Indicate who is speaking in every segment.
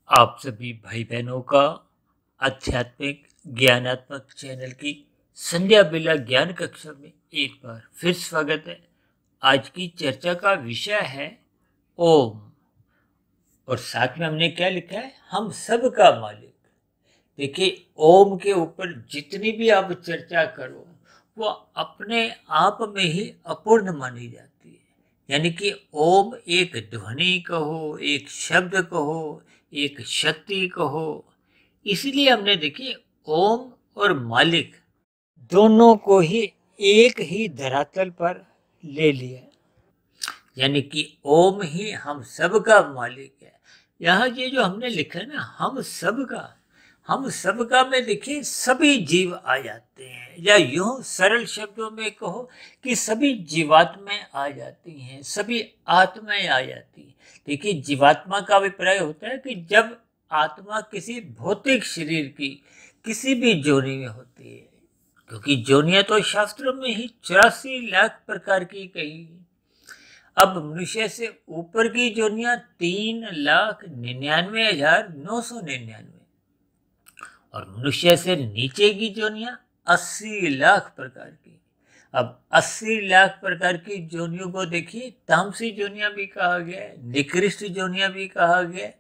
Speaker 1: आप सभी भाई बहनों का आध्यात्मिक ज्ञानात्मक चैनल की संध्या बेला ज्ञान कक्षा में एक बार फिर स्वागत है। आज की चर्चा का विषय है ओम, और साथ में हमने क्या लिखा है, हम सब का मालिक। देखिए, ओम के ऊपर जितनी भी आप चर्चा करो वो अपने आप में ही अपूर्ण मानी जाती है। यानी कि ओम एक ध्वनि कहो, एक शब्द कहो, एक शक्ति कहो। इसलिए हमने देखिए ओम और मालिक दोनों को ही एक ही धरातल पर ले लिया। यानी कि ओम ही हम सब का मालिक है। यहाँ ये जो हमने लिखा है ना, हम सबका में देखिए सभी जीव आ जाते हैं, या यूं सरल शब्दों में कहो कि सभी जीवात्माएं आ जाती हैं, सभी आत्माएं आ जाती हैं। देखिए, जीवात्मा का अभिप्राय होता है कि जब आत्मा किसी भौतिक शरीर की किसी भी जोनी में होती है, क्योंकि जोनियां तो शास्त्रों में ही 84 लाख प्रकार की कही है। अब मनुष्य से ऊपर की जोनियां 3,99,999 और मनुष्य से नीचे की जोनियां 80 लाख प्रकार की। अब 80 लाख प्रकार की जोनियों को देखिए तामसी जोनियां भी कहा गया है, निकृष्ट जोनियां भी कहा गया है,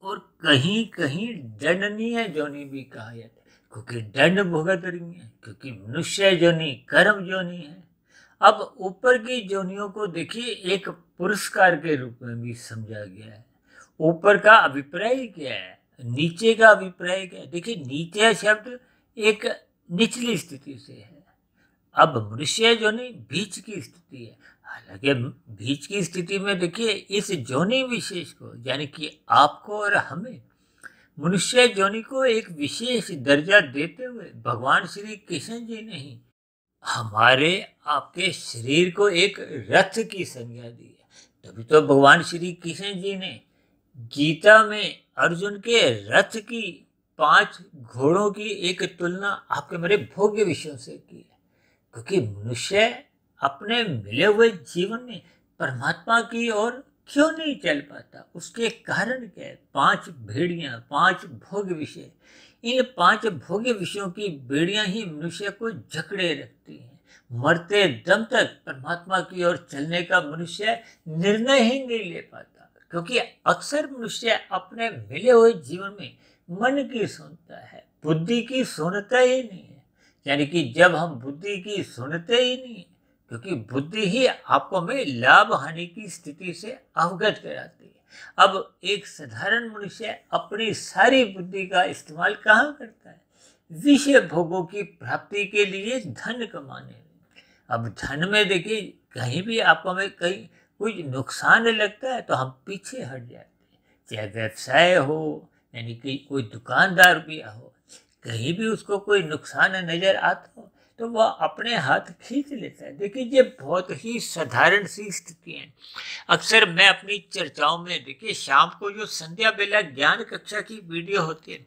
Speaker 1: और कहीं कहीं दंडनीय जोनि भी कहा जाता है, क्योंकि दंड भुगत रही है, क्योंकि मनुष्य जोनि कर्म जोनि है। अब ऊपर की जोनियों को देखिए एक पुरस्कार के रूप में भी समझा गया है। ऊपर का अभिप्राय क्या है, नीचे का अभिप्राय क्या है। देखिए, नीचे शब्द एक निचली स्थिति से है। अब मनुष्य जोनि बीच की स्थिति है। हालांकि बीच की स्थिति में देखिए इस जोनि विशेष को, यानी कि आपको और हमें, मनुष्य जोनि को एक विशेष दर्जा देते हुए भगवान श्री कृष्ण जी ने ही हमारे आपके शरीर को एक रथ की संज्ञा दी है। तभी तो भगवान श्री कृष्ण जी ने गीता में अर्जुन के रथ की 5 घोड़ों की एक तुलना आपके मेरे भोग्य विषयों से की है। क्योंकि मनुष्य अपने मिले हुए जीवन में परमात्मा की ओर क्यों नहीं चल पाता, उसके कारण क्या है। 5 भेड़ियां, 5 भोग्य विषय, इन 5 भोग्य विषयों की बेड़ियां ही मनुष्य को जकड़े रखती हैं। मरते दम तक परमात्मा की ओर चलने का मनुष्य निर्णय ही नहीं ले पाता, क्योंकि अक्सर मनुष्य अपने मिले हुए जीवन में मन की सुनता है, बुद्धि की सुनता ही नहीं है। यानी कि जब हम बुद्धि की सुनते ही नहीं, क्योंकि बुद्धि ही आपको में लाभ हानि की स्थिति से अवगत कराती है। अब एक साधारण मनुष्य अपनी सारी बुद्धि का इस्तेमाल कहाँ करता है, विषय भोगों की प्राप्ति के लिए, धन कमाने में। अब धन में देखिए कहीं भी आपको में कहीं कुछ नुकसान लगता है तो हम पीछे हट जाते हैं। चाहे व्यवसाय हो, यानी कि कोई दुकानदार भी हो, कहीं भी उसको कोई नुकसान नजर आता हो तो वह अपने हाथ खींच लेता है। देखिए, ये बहुत ही साधारण सी स्थिति है। अक्सर मैं अपनी चर्चाओं में देखिए शाम को जो संध्या बेला ज्ञान कक्षा की वीडियो होती है,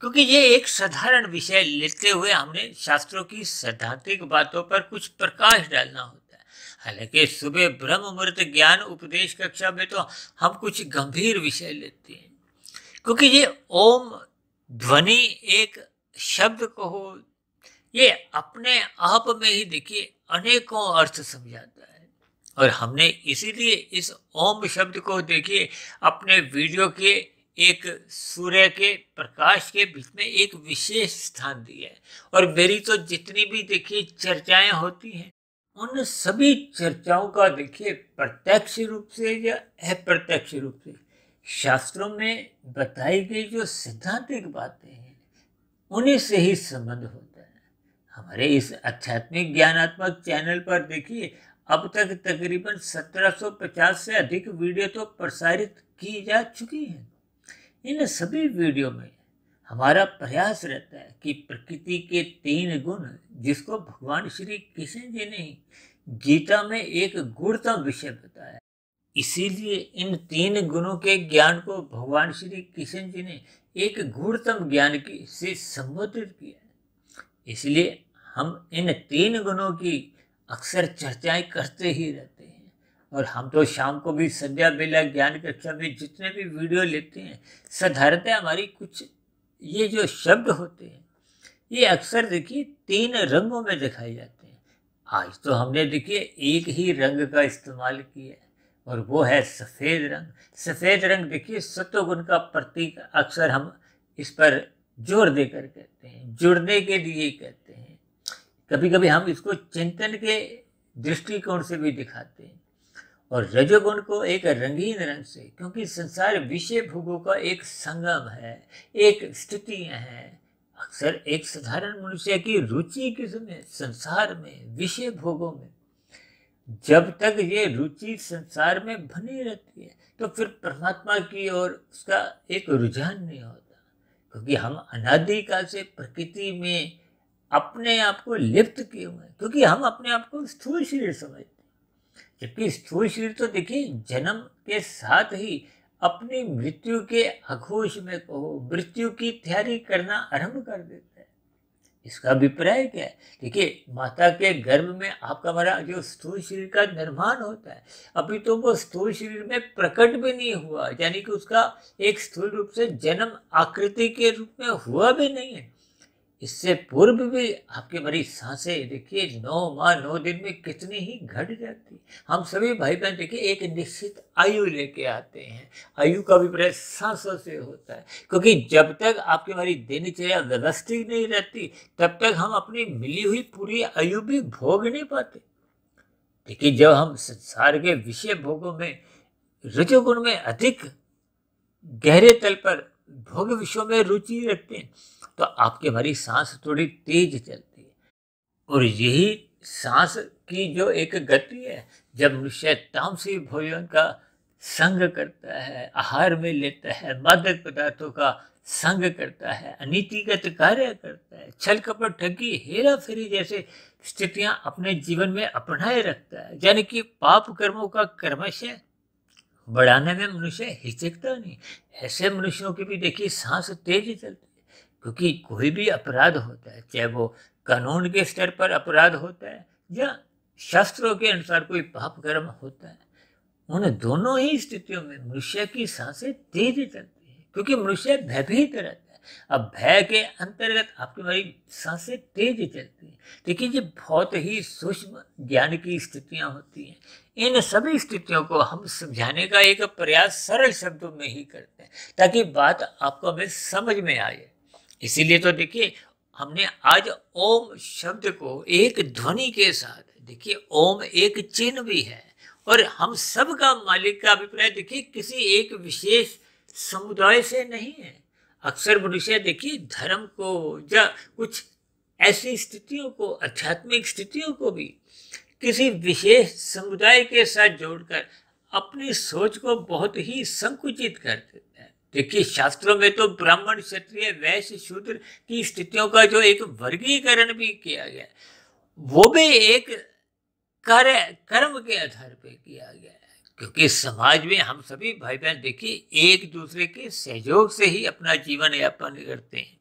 Speaker 1: क्योंकि ये एक साधारण विषय लेते हुए हमने शास्त्रों की सैद्धांतिक बातों पर कुछ प्रकाश डालना होता है। हालांकि सुबह ब्रह्म मुहूर्त ज्ञान उपदेश कक्षा में तो हम कुछ गंभीर विषय लेते हैं, क्योंकि ये ओम ध्वनि एक शब्द को हो, ये अपने आप में ही देखिए अनेकों अर्थ समझाता है। और हमने इसीलिए इस ओम शब्द को देखिए अपने वीडियो के एक सूर्य के प्रकाश के बीच में एक विशेष स्थान दिया है। और मेरी तो जितनी भी देखिए चर्चाएं होती हैं, उन सभी चर्चाओं का देखिए प्रत्यक्ष रूप से या अप्रत्यक्ष रूप से शास्त्रों में बताई गई जो सैद्धांतिक बातें हैं उन्हीं से ही संबंध होता है। हमारे इस आध्यात्मिक ज्ञानात्मक चैनल पर देखिए अब तक तकरीबन 1750 से अधिक वीडियो तो प्रसारित की जा चुकी हैं। इन सभी वीडियो में हमारा प्रयास रहता है कि प्रकृति के 3 गुण, जिसको भगवान श्री कृष्ण जी ने गीता में एक गुणतम विषय बताया, इसीलिए इन 3 गुणों के ज्ञान को भगवान श्री कृष्ण जी ने एक गुणतम ज्ञान की से संबोधित किया। इसलिए हम इन 3 गुणों की अक्सर चर्चाएं करते ही रहते हैं। और हम तो शाम को भी संध्या बेला ज्ञान कक्षा में जितने भी वीडियो लेते हैं, साधारणतः हमारी कुछ ये जो शब्द होते हैं ये अक्सर देखिए 3 रंगों में दिखाए जाते हैं। आज तो हमने देखिए एक ही रंग का इस्तेमाल किया है और वो है सफ़ेद रंग। सफ़ेद रंग देखिए सत्वगुण का प्रतीक अक्सर हम इस पर जोर देकर कहते हैं, जुड़ने के लिए कहते हैं। कभी कभी हम इसको चिंतन के दृष्टिकोण से भी दिखाते हैं। और रजोगुण को एक रंगीन रंग से, क्योंकि संसार विषय भोगों का एक संगम है, एक स्थितियां हैं। अक्सर एक साधारण मनुष्य की रुचि किसमें? संसार में, विषय भोगों में। जब तक ये रुचि संसार में बनी रहती है तो फिर परमात्मा की ओर उसका एक रुझान नहीं होता, क्योंकि हम अनादिकाल से प्रकृति में अपने आप को लिप्त किए हुए हैं, क्योंकि हम अपने आप को स्थूल शरीर समझते हैं। जबकि स्थूल शरीर तो देखिए जन्म के साथ ही अपनी मृत्यु के आघोष में कहो मृत्यु की तैयारी करना आरंभ कर देता है। इसका अभिप्राय क्या है? देखिए माता के गर्भ में आपका हमारा जो स्थूल शरीर का निर्माण होता है, अभी तो वो स्थूल शरीर में प्रकट भी नहीं हुआ, यानी कि उसका एक स्थूल रूप से जन्म आकृति के रूप में हुआ भी नहीं है। इससे पूर्व भी आपकी हमारी सांसें देखिए 9 माह 9 दिन में कितनी ही घट जाती। हम सभी भाई बहन देखिए एक निश्चित आयु लेके आते हैं। आयु का अभिप्राय सांसों से होता है, क्योंकि जब तक आपकी हमारी दिनचर्या व्यवस्थित नहीं रहती तब तक हम अपनी मिली हुई पूरी आयु भी भोग नहीं पाते। देखिए जब हम संसार के विषय भोगों में रजोगुण में अधिक गहरे तल पर भोग विषयों में रुचि रखते हैं तो आपकी हमारी सांस थोड़ी तेज चलती है। और यही सांस की जो एक गति है, जब मनुष्य तामसी भोजन का संग करता है, आहार में लेता है, मादक पदार्थों का संग करता है, अनीतिगत कार्य करता है, छल कपट ठगी हेरा फेरी जैसे स्थितियां अपने जीवन में अपनाए रखता है, यानी कि पाप कर्मों का कर्मशय बढ़ाने में मनुष्य हिचकता नहीं। ऐसे मनुष्यों की भी देखिए सांस तेज चलती है, क्योंकि कोई भी अपराध होता है, चाहे वो कानून के स्तर पर अपराध होता है या शास्त्रों के अनुसार कोई पाप कर्म होता है, उन दोनों ही स्थितियों में मनुष्य की सांसें तेज चलती है, क्योंकि मनुष्य भयभीत रहता है। अब भय के अंतर्गत आपकी हमारी सांसें तेज चलती है। देखिए ये बहुत ही सूक्ष्म ज्ञान की स्थितियां होती हैं। इन सभी स्थितियों को हम समझाने का एक प्रयास सरल शब्दों में ही करते हैं, ताकि बात आपको हमें समझ में आए। इसीलिए तो देखिए हमने आज ओम शब्द को एक ध्वनि के साथ, देखिए ओम एक चिन्ह भी है और हम सब का मालिक का अभिप्राय देखिए किसी एक विशेष समुदाय से नहीं है। अक्सर मनुष्य देखिए धर्म को या कुछ ऐसी स्थितियों को, आध्यात्मिक स्थितियों को भी किसी विशेष समुदाय के साथ जोड़कर अपनी सोच को बहुत ही संकुचित कर देता है। देखिए शास्त्रों में तो ब्राह्मण, क्षत्रिय, वैश्य, शूद्र की स्थितियों का जो एक वर्गीकरण भी किया गया, वो भी एक कार्य कर्म के आधार पर किया गया है, क्योंकि समाज में हम सभी भाई बहन देखिए एक दूसरे के सहयोग से ही अपना जीवन यापन करते हैं।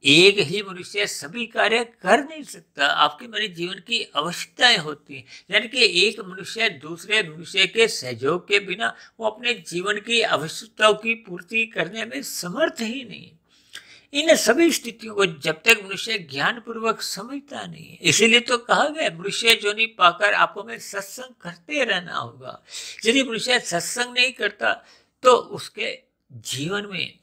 Speaker 1: एक ही मनुष्य सभी कार्य कर नहीं सकता, आपके मेरे जीवन की आवश्यकताएं होती हैं, यानी कि एक मनुष्य दूसरे मनुष्य के सहयोग के बिना वो अपने जीवन की आवश्यकताओं की पूर्ति करने में समर्थ ही नहीं। इन सभी स्थितियों को जब तक मनुष्य ज्ञान पूर्वक समझता नहीं है, इसीलिए तो कहा गया मनुष्य जोनि पाकर आपको में सत्संग करते रहना होगा। यदि मनुष्य सत्संग नहीं करता तो उसके जीवन में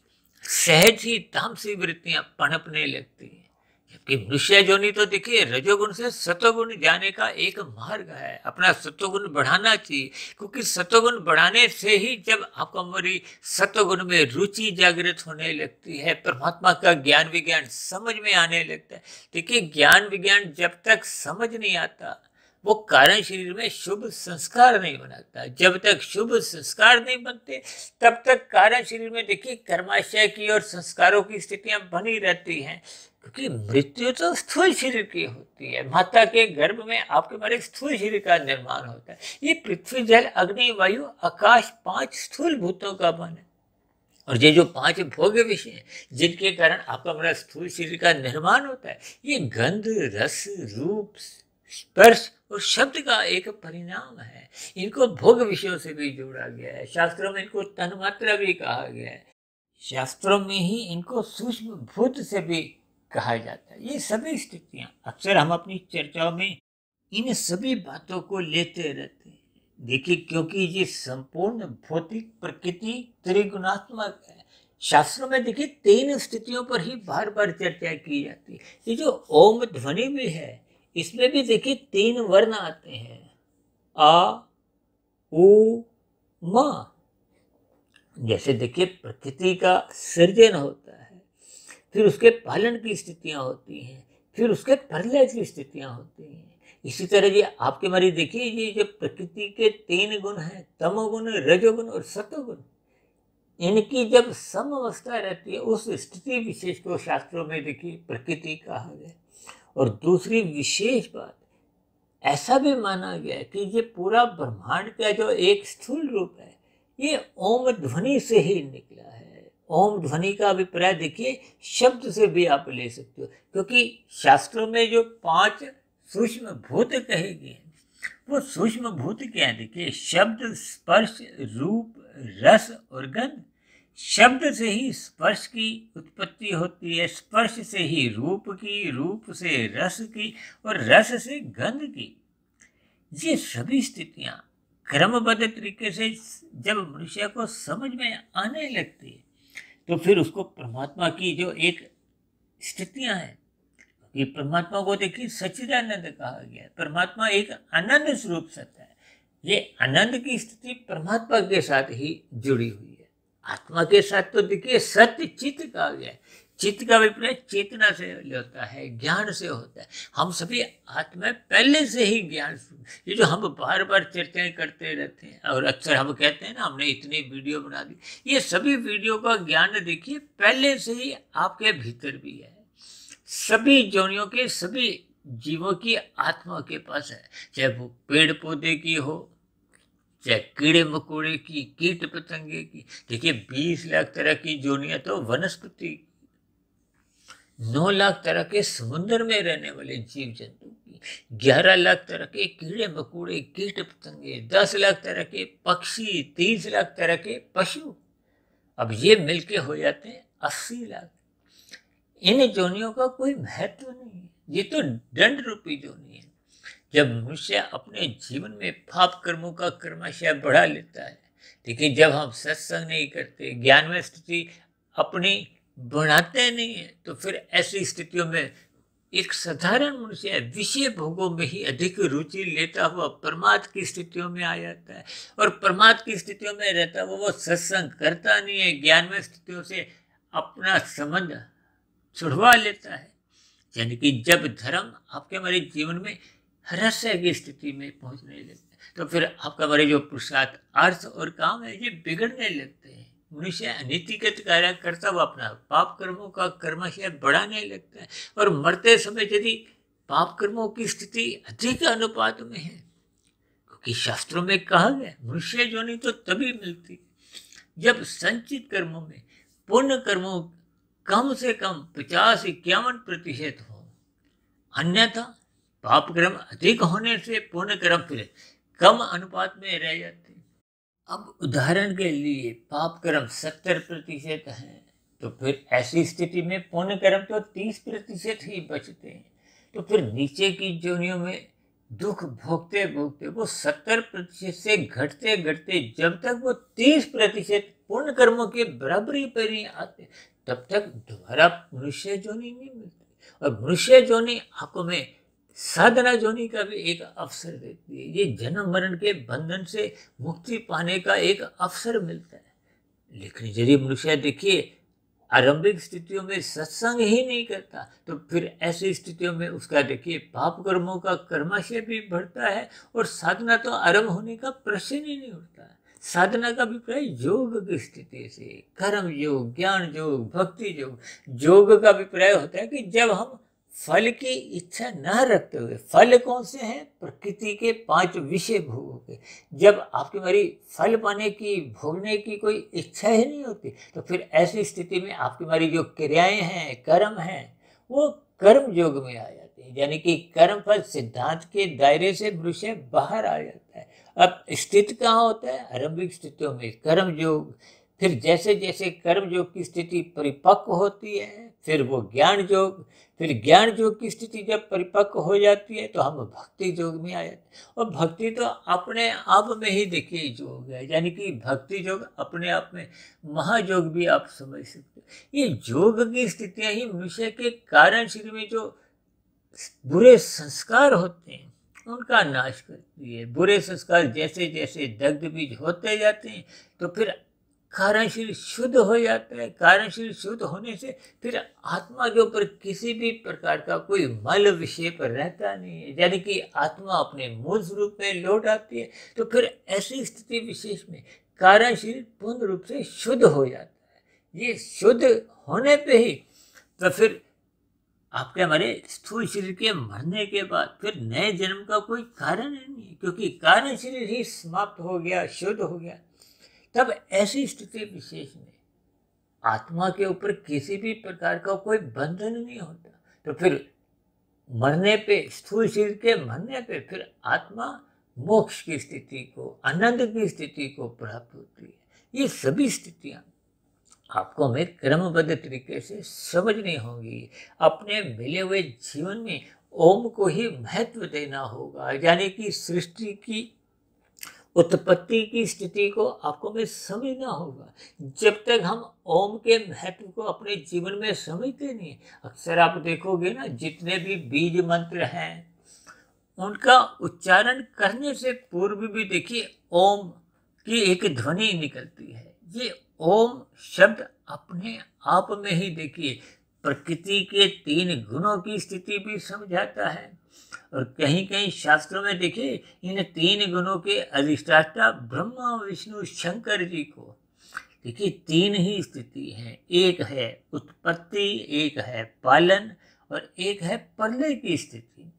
Speaker 1: सहज ही तामसी वृत्तियां पनपने लगती हैं। जबकि मनुष्य जोनि तो देखिए रजोगुण से सत्वगुण जाने का एक मार्ग है। अपना सत्वगुण बढ़ाना चाहिए, क्योंकि सत्वगुण बढ़ाने से ही जब आपको हमारी सत्वगुण में रुचि जागृत होने लगती है, परमात्मा का ज्ञान विज्ञान समझ में आने लगता है। देखिए ज्ञान विज्ञान जब तक समझ नहीं आता वो कारण शरीर में शुभ संस्कार नहीं बनाता। जब तक शुभ संस्कार नहीं बनते तब तक कारण शरीर में देखिए कर्माशय की और संस्कारों की स्थितियां बनी रहती हैं, क्योंकि मृत्यु तो स्थूल शरीर की होती है। माता के गर्भ में आपके हमारे स्थूल शरीर का निर्माण होता है। ये पृथ्वी, जल, अग्नि, वायु, आकाश 5 स्थूल भूतों का बन है, और ये जो 5 भोग्य विषय हैं जिनके कारण आपका हमारा स्थूल शरीर का निर्माण होता है, ये गंध, रस, रूप, स्पर्श और शब्द का एक परिणाम है। इनको भोग विषयों से भी जोड़ा गया है। शास्त्रों में इनको तन्मात्रा भी कहा गया है। शास्त्रों में ही इनको सूक्ष्म भूत से भी कहा जाता है। ये सभी स्थितियां अक्सर हम अपनी चर्चाओं में इन सभी बातों को लेते रहते हैं। देखिए, क्योंकि ये संपूर्ण भौतिक प्रकृति त्रिगुणात्मक है। शास्त्रों में देखिए 3 स्थितियों पर ही बार बार चर्चा की जाती है। ये जो ओम ध्वनि भी है, इसमें भी देखिए 3 वर्ण आते हैं, आ, उ, म। जैसे देखिए प्रकृति का सृजन होता है, फिर उसके पालन की स्थितियां होती हैं, फिर उसके प्रलय की स्थितियां होती हैं। इसी तरह ये आपके हमारी देखिए, ये जो प्रकृति के 3 गुण हैं, तमोगुण, रजोगुण और सतोगुण, इनकी जब सम अवस्था रहती है, उस स्थिति विशेष को शास्त्रों में देखिए प्रकृति कहा गया। और दूसरी विशेष बात, ऐसा भी माना गया कि ये पूरा ब्रह्मांड का जो एक स्थूल रूप है, ये ओम ध्वनि से ही निकला है। ओम ध्वनि का अभिप्राय देखिए शब्द से भी आप ले सकते हो, क्योंकि शास्त्रों में जो 5 सूक्ष्म भूत कहे गए, वो सूक्ष्म भूत क्या है? देखिए, शब्द, स्पर्श, रूप, रस और गंध। शब्द से ही स्पर्श की उत्पत्ति होती है, स्पर्श से ही रूप की, रूप से रस की और रस से गंध की। ये सभी स्थितियां क्रमबद्ध तरीके से जब मनुष्य को समझ में आने लगती है, तो फिर उसको परमात्मा की जो एक स्थितियां हैं, ये परमात्मा को देखिए सच्चिदानंद कहा गया है। परमात्मा एक आनंद स्वरूप सत्य है। ये आनंद की स्थिति परमात्मा के साथ ही जुड़ी हुई है। आत्मा के साथ तो देखिए सत्य चित्त कहा गया है। चित्त का अभिप्राय चेतना से होता है, ज्ञान से होता है। हम सभी आत्मा पहले से ही ज्ञान, ये जो हम बार बार चर्चाएं करते रहते हैं और अक्सर हम कहते हैं ना, हमने इतनी वीडियो बना दी, ये सभी वीडियो का ज्ञान देखिए पहले से ही आपके भीतर भी है। सभी जोनियों के सभी जीवों की आत्मा के पास है, चाहे वो पेड़ पौधे की हो, चाहे कीड़े मकोड़े की, कीट पतंगे की। देखिए 20 लाख तरह की जोनियां तो वनस्पति, 9 लाख तरह के समुद्र में रहने वाले जीव जंतु की, 11 लाख तरह के कीड़े मकोड़े, कीट पतंगे, 10 लाख तरह के पक्षी, 30 लाख तरह के पशु। अब ये मिलके हो जाते हैं 80 लाख। इन जोनियों का कोई महत्व नहीं है, ये तो दंड रूपी जोनी है। जब मनुष्य अपने जीवन में पाप कर्मों का क्रमशः बढ़ा लेता है, देखिए जब हम सत्संग नहीं करते, ज्ञान में स्थिति अपनी बढ़ाते नहीं है, तो फिर ऐसी स्थितियों में एक साधारण मनुष्य विषय भोगों में ही अधिक रुचि लेता हुआ प्रमाद की स्थितियों में आ जाता है। और प्रमाद की स्थितियों में रहता हुआ वो सत्संग करता नहीं है, ज्ञान में स्थितियों से अपना संबंध छुड़वा लेता है। यानी कि जब धर्म आपके हमारे जीवन में रहस्य की स्थिति में पहुंचने लगता है, तो फिर आपका हमारे जो पुरुषार्थ, अर्थ और काम है, ये बिगड़ने लगते हैं। मनुष्य अनीतिगत कार्य करता हुआ अपना पाप कर्मों का कर्मशय बढ़ाने लगता है। और मरते समय यदि पाप कर्मों की स्थिति अधिक अनुपात में है, क्योंकि शास्त्रों में कहा गया मनुष्य जोनि तो तभी मिलती जब संचित कर्मों में पुण्य कर्मों कम से कम 50-51% हो, अन्यथा पाप कर्म अधिक होने से पुण्य कर्म फिर कम अनुपात में रह जाते हैं। अब उदाहरण के लिए पाप कर्म 70% है, तो फिर ऐसी स्थिति में पुण्य कर्म तो 30% ही बचते हैं। तो फिर नीचे की जोनियों में दुख भोगते भोगते वो 70% से घटते घटते जब तक वो 30% पुण्य कर्मों के बराबरी पर नहीं आते, तब तक दोबारा मनुष्य जोनी नहीं मिलती। और मनुष्य जोनी आपको में साधना जोनी का भी एक अवसर देती है। ये जन्म मरण के बंधन से मुक्ति पाने का एक अवसर मिलता है। लेकिन यदि मनुष्य देखिए आरंभिक स्थितियों में सत्संग ही नहीं करता, तो फिर ऐसी स्थितियों में उसका देखिए पाप कर्मों का कर्माशय भी बढ़ता है और साधना तो आरंभ होने का प्रश्न ही नहीं उठता। साधना का अभिप्राय योग की स्थिति से, कर्म योग, ज्ञान योग, भक्ति योग। योग का अभिप्राय होता है कि जब हम फल की इच्छा न रखते हुए, फल कौन से हैं? प्रकृति के 5 विषय भोगों के। जब आपकी हमारी फल पाने की, भोगने की कोई इच्छा ही नहीं होती, तो फिर ऐसी स्थिति में आपकी हमारी जो क्रियाएं हैं, कर्म हैं, वो कर्म योग में आ जाते हैं। जाते हैं, यानी कि कर्म फल सिद्धांत के दायरे से मनुष्य बाहर आ जाता है। अब स्थित कहाँ होता है? आरंभिक स्थितियों में कर्म योग, फिर जैसे जैसे कर्म योग की स्थिति परिपक्व होती है, फिर वो ज्ञान योग, फिर ज्ञान योग की स्थिति जब परिपक्व हो जाती है तो हम भक्ति योग में आ जाते हैं। और भक्ति तो अपने आप में ही देखिए योग है, यानी कि भक्ति योग अपने आप में महायोग भी आप समझ सकते हैं। ये योग की स्थितियां ही मनुष्य के कारण शरीर में जो बुरे संस्कार होते हैं उनका नाश करती है। बुरे संस्कार जैसे जैसे दग्ध बीज होते जाते हैं तो फिर कारण शरीर शुद्ध हो जाता है। कारण शरीर शुद्ध होने से फिर आत्मा के ऊपर किसी भी प्रकार का कोई मल विक्षेप रहता नहीं है, यानी कि आत्मा अपने मूल स्वरूप में लौट आती है। तो फिर ऐसी स्थिति विशेष में कारण शरीर पूर्ण रूप से शुद्ध हो जाता है। ये शुद्ध होने पे ही तो फिर आपके हमारे स्थूल शरीर के मरने के बाद फिर नए जन्म का कोई कारण नहीं है, क्योंकि कारण शरीर ही समाप्त हो गया, शुद्ध हो गया। तब ऐसी स्थिति विशेष में आत्मा के ऊपर किसी भी प्रकार का कोई बंधन नहीं होता। तो फिर मरने पे, स्थूल शरीर के मरने पे फिर आत्मा मोक्ष की स्थिति को, आनंद की स्थिति को प्राप्त होती है। ये सभी स्थितियां आपको हमें क्रमबद्ध तरीके से समझनी होंगी। अपने मिले हुए जीवन में ओम को ही महत्व देना होगा, यानी कि सृष्टि की उत्पत्ति की स्थिति को आपको हमें समझना होगा। जब तक हम ओम के महत्व को अपने जीवन में समझते नहीं, अक्सर आप देखोगे ना, जितने भी बीज मंत्र हैं उनका उच्चारण करने से पूर्व भी देखिए ओम की एक ध्वनि निकलती है। ये ओम शब्द अपने आप में ही देखिए प्रकृति के 3 गुणों की स्थिति भी समझाता है। और कहीं कहीं शास्त्रों में देखिए इन 3 गुणों के अधिष्ठाता ब्रह्मा विष्णु शंकर जी को देखिए 3 ही स्थिति है। एक है उत्पत्ति, एक है पालन और एक है प्रलय की स्थिति।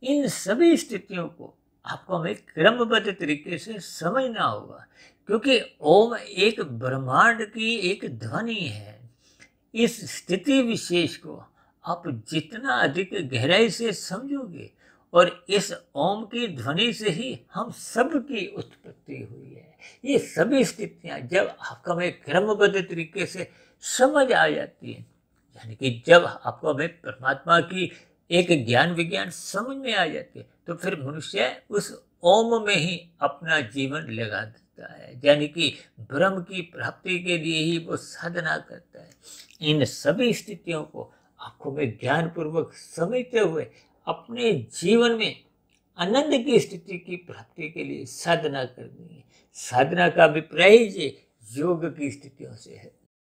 Speaker 1: इन सभी स्थितियों को आपको हमें क्रमबद्ध तरीके से समझना होगा, क्योंकि ओम एक ब्रह्मांड की एक ध्वनि है। इस स्थिति विशेष को आप जितना अधिक गहराई से समझोगे, और इस ओम की ध्वनि से ही हम सब की उत्पत्ति हुई है। ये सभी स्थितियां जब आपका हमें क्रमबद्ध तरीके से समझ आ जाती है, यानी कि जब आपको हमें परमात्मा की एक ज्ञान विज्ञान समझ में आ जाती है, तो फिर मनुष्य उस ओम में ही अपना जीवन लगा देता है, यानी कि ब्रह्म की प्राप्ति के लिए ही वो साधना करता है। इन सभी स्थितियों को आपको में ज्ञान पूर्वक समझते हुए अपने जीवन में आनंद की स्थिति की प्राप्ति के लिए साधना करनी है। साधना का अभिप्राय ही योग की स्थितियों से है,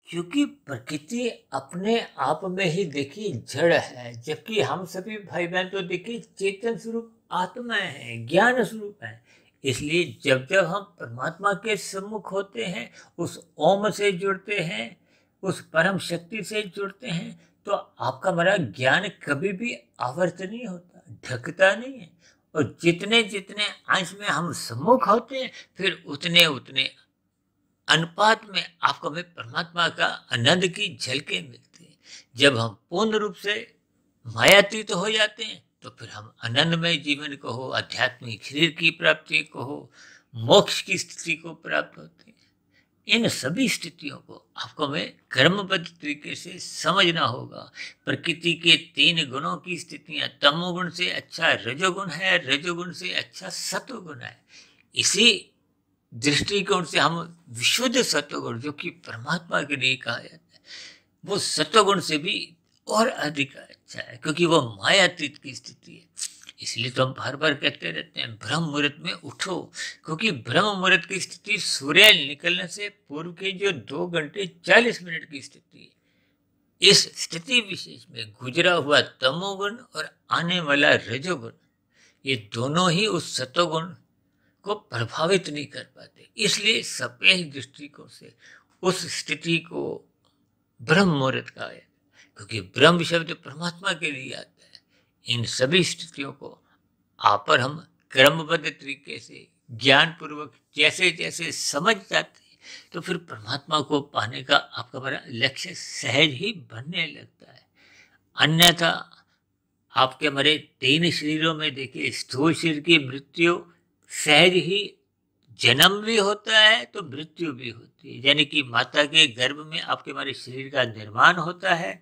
Speaker 1: क्योंकि प्रकृति अपने आप में ही देखिए जड़ है, जबकि हम सभी भाई बहन तो देखिए चेतन स्वरूप आत्मा है, ज्ञान स्वरूप है। इसलिए जब जब हम परमात्मा के सम्मुख होते हैं, उस ओम से जुड़ते हैं, उस परम शक्ति से जुड़ते हैं, तो आपका हमारा ज्ञान कभी भी आवर्त नहीं होता, ढकता नहीं है। और जितने जितने अंश में हम सम्मुख होते हैं, फिर उतने उतने अनुपात में आपको हमें परमात्मा का आनंद की झलकें मिलती हैं। जब हम पूर्ण रूप से मायातीत हो जाते हैं, तो फिर हम आनंदमय जीवन को हो, आध्यात्मिक शरीर की प्राप्ति को हो, मोक्ष की स्थिति को प्राप्त होते हैं। इन सभी स्थितियों को आपको हमें क्रमबद्ध तरीके से समझना होगा। प्रकृति के 3 गुणों की स्थितियां, तमोगुण से अच्छा रजोगुण है, रजोगुण से अच्छा सत्वगुण है। इसी दृष्टिकोण से हम विशुद्ध सत्वगुण, जो कि परमात्मा के लिए कहा जाता है, वो सत्वगुण से भी और अधिक अच्छा है, क्योंकि वो मायातीत की स्थिति है। इसलिए तो हम बार बार कहते रहते हैं ब्रह्म मुहूर्त में उठो, क्योंकि ब्रह्म मुहूर्त की स्थिति सूर्य निकलने से पूर्व के जो 2 घंटे 40 मिनट की स्थिति है। इस स्थिति विशेष में गुजरा हुआ तमोगुण और आने वाला रजोगुण, ये दोनों ही उस सत्वगुण को प्रभावित नहीं कर पाते। इसलिए सापेक्ष दृष्टिकोण से उस स्थिति को ब्रह्म मुहूर्त कहा है, क्योंकि ब्रह्म शब्द परमात्मा के लिए आता है। इन सभी स्थितियों को आप पर हम क्रमबद्ध तरीके से ज्ञान पूर्वक जैसे जैसे समझ जाते हैं, तो फिर परमात्मा को पाने का आपका बड़ा लक्ष्य सहज ही बनने लगता है। अन्यथा आपके हमारे 3 शरीरों में देखिए, स्थूल शरीर की मृत्यु सहज ही, जन्म भी होता है तो मृत्यु भी होती है, यानी कि माता के गर्भ में आपके हमारे शरीर का निर्माण होता है।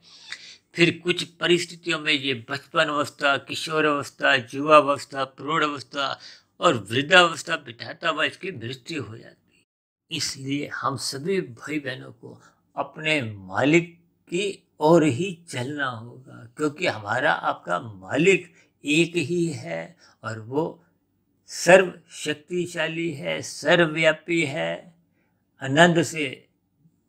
Speaker 1: फिर कुछ परिस्थितियों में ये बचपन अवस्था, किशोर अवस्था, युवावस्था, प्रौढ़ अवस्था और वृद्धावस्था बिताता हुआ इसकी मृत्यु हो जाती है। इसलिए हम सभी भाई बहनों को अपने मालिक की ओर ही चलना होगा, क्योंकि हमारा आपका मालिक एक ही है और वो सर्व शक्तिशाली है, सर्वव्यापी है, आनंद से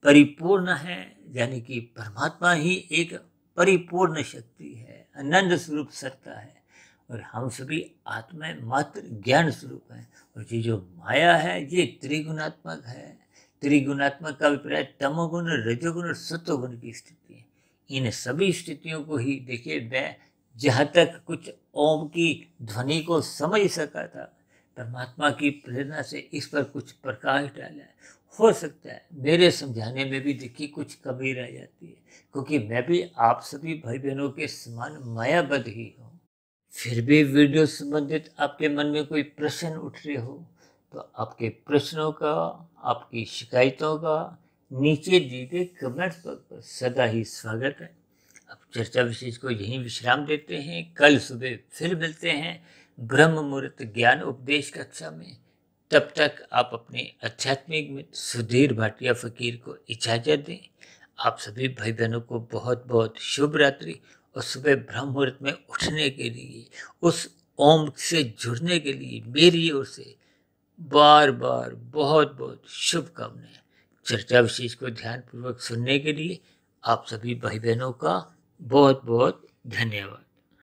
Speaker 1: परिपूर्ण है, यानी कि परमात्मा ही एक परिपूर्ण शक्ति है, आनंद स्वरूप सत्ता है और हम सभी आत्माएं मात्र ज्ञान स्वरूप हैं। और ये जो माया है ये त्रिगुणात्मक है। त्रिगुणात्मक का अभिप्राय तमोगुण, रजोगुण और सत्वगुण की स्थिति है। इन सभी स्थितियों को ही देखिए, मैं जहाँ तक कुछ ओम की ध्वनि को समझ सका था, परमात्मा की प्रेरणा से इस पर कुछ प्रकाश डाला है। हो सकता है मेरे समझाने में भी देखिए कुछ कमी रह जाती है, क्योंकि मैं भी आप सभी भाई बहनों के समान मायाबद्ध ही हूँ। फिर भी वीडियो संबंधित आपके मन में कोई प्रश्न उठ रहे हो तो आपके प्रश्नों का, आपकी शिकायतों का नीचे दिए गए कमेंट्स पर सदा ही स्वागत है। अब चर्चा विशेष को यहीं विश्राम देते हैं। कल सुबह फिर मिलते हैं ब्रह्म मुहूर्त ज्ञान उपदेश कक्षा में। तब तक आप अपने आध्यात्मिक मित्र सुधीर भाटिया फकीर को इजाजत दें। आप सभी भाई बहनों को बहुत बहुत शुभ रात्रि और सुबह ब्रह्म मुहूर्त में उठने के लिए, उस ओम से जुड़ने के लिए मेरी ओर से बार बार बहुत बहुत शुभकामनाएं। चर्चा विशेष को ध्यानपूर्वक सुनने के लिए आप सभी भाई बहनों का बहुत बहुत धन्यवाद।